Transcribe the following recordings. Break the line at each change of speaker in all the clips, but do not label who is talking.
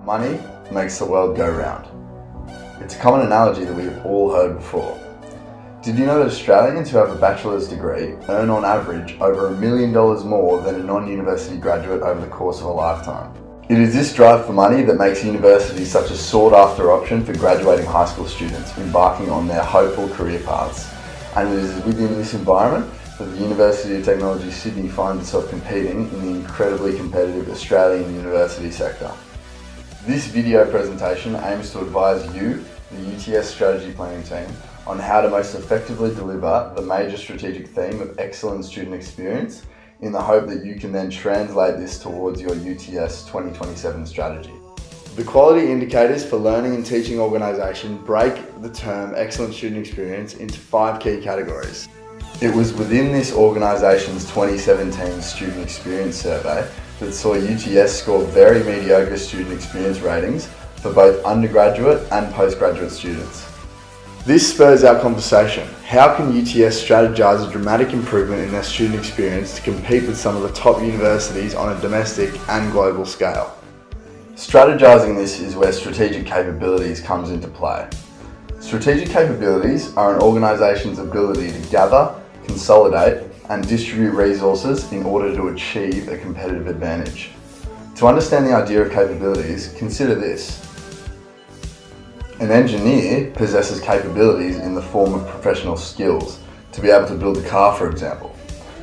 Money makes the world go round. It's a common analogy that we've all heard before. Did you know that Australians who have a bachelor's degree earn on average over $1 million more than a non-university graduate over the course of a lifetime? It is this drive for money that makes university such a sought-after option for graduating high school students embarking on their hopeful career paths. And it is within this environment that the University of Technology Sydney finds itself competing in the incredibly competitive Australian university sector. This video presentation aims to advise you, the UTS strategy planning team, on how to most effectively deliver the major strategic theme of excellent student experience in the hope that you can then translate this towards your UTS 2027 strategy. The quality indicators for learning and teaching organisation break the term excellent student experience into 5 key categories. It was within this organisation's 2017 student experience survey that saw UTS score very mediocre student experience ratings for both undergraduate and postgraduate students. This spurs our conversation. How can UTS strategize a dramatic improvement in their student experience to compete with some of the top universities on a domestic and global scale? Strategizing this is where strategic capabilities comes into play. Strategic capabilities are an organization's ability to gather, consolidate, and distribute resources in order to achieve a competitive advantage. To understand the idea of capabilities, consider this. An engineer possesses capabilities in the form of professional skills to be able to build a car, for example,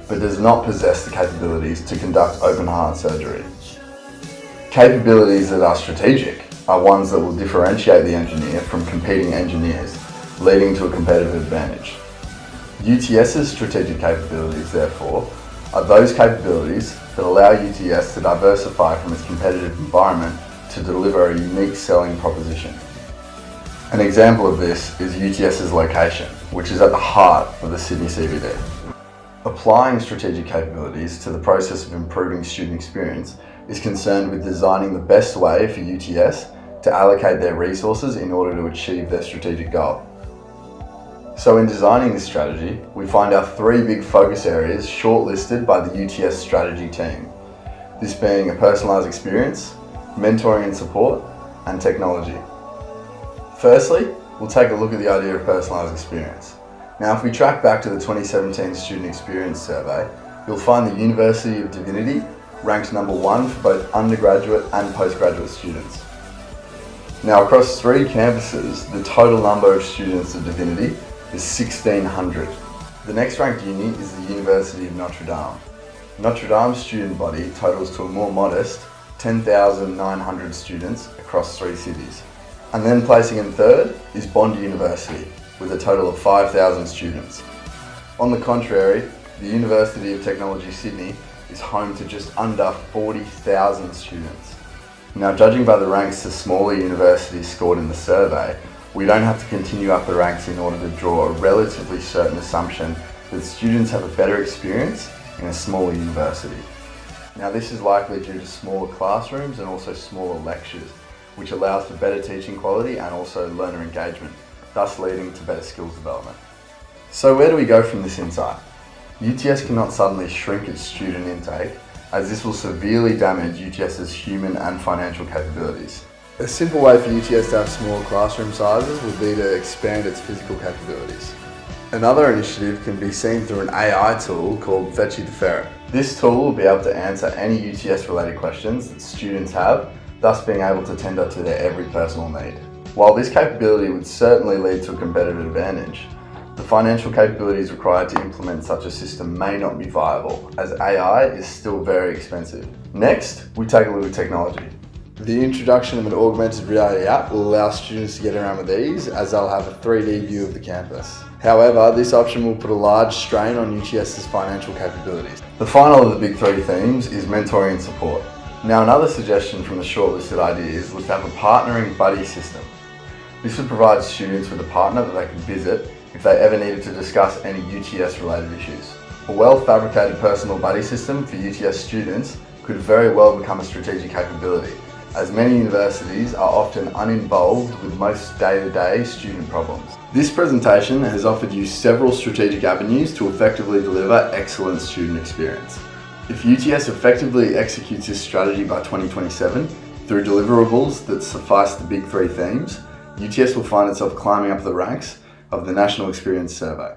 but does not possess the capabilities to conduct open heart surgery. Capabilities that are strategic are ones that will differentiate the engineer from competing engineers, leading to a competitive advantage. UTS's strategic capabilities, therefore, are those capabilities that allow UTS to diversify from its competitive environment to deliver a unique selling proposition. An example of this is UTS's location, which is at the heart of the Sydney CBD. Applying strategic capabilities to the process of improving student experience is concerned with designing the best way for UTS to allocate their resources in order to achieve their strategic goal. So in designing this strategy, we find our 3 big focus areas shortlisted by the UTS strategy team. This being a personalised experience, mentoring and support, and technology. Firstly, we'll take a look at the idea of personalised experience. Now, if we track back to the 2017 Student Experience Survey, you'll find the University of Divinity ranked number 1 for both undergraduate and postgraduate students. Now, across 3 campuses, the total number of students at Divinity is 1,600. The next ranked uni is the University of Notre Dame. Notre Dame's student body totals to a more modest 10,900 students across 3 cities. And then placing in 3rd is Bond University, with a total of 5,000 students. On the contrary, the University of Technology Sydney is home to just under 40,000 students. Now, judging by the ranks the smaller universities scored in the survey, we don't have to continue up the ranks in order to draw a relatively certain assumption that students have a better experience in a smaller university. Now, this is likely due to smaller classrooms and also smaller lectures, which allows for better teaching quality and also learner engagement, thus leading to better skills development. So where do we go from this insight? UTS cannot suddenly shrink its student intake, as this will severely damage UTS's human and financial capabilities. A simple way for UTS to have smaller classroom sizes would be to expand its physical capabilities. Another initiative can be seen through an AI tool called Fetchy the Ferret. This tool will be able to answer any UTS related questions that students have, thus being able to tender to their every personal need. While this capability would certainly lead to a competitive advantage, the financial capabilities required to implement such a system may not be viable, as AI is still very expensive. Next, we take a look at technology. The introduction of an augmented reality app will allow students to get around with ease, as they'll have a 3D view of the campus. However, this option will put a large strain on UTS's financial capabilities. The final of the big 3 themes is mentoring and support. Now, another suggestion from the shortlisted ideas was to have a partnering buddy system. This would provide students with a partner that they could visit if they ever needed to discuss any UTS related issues. A well-fabricated personal buddy system for UTS students could very well become a strategic capability, as many universities are often uninvolved with most day-to-day student problems. This presentation has offered you several strategic avenues to effectively deliver excellent student experience. If UTS effectively executes this strategy by 2027, Through deliverables that suffice the big three themes, UTS will find itself climbing up the ranks of the National Experience Survey.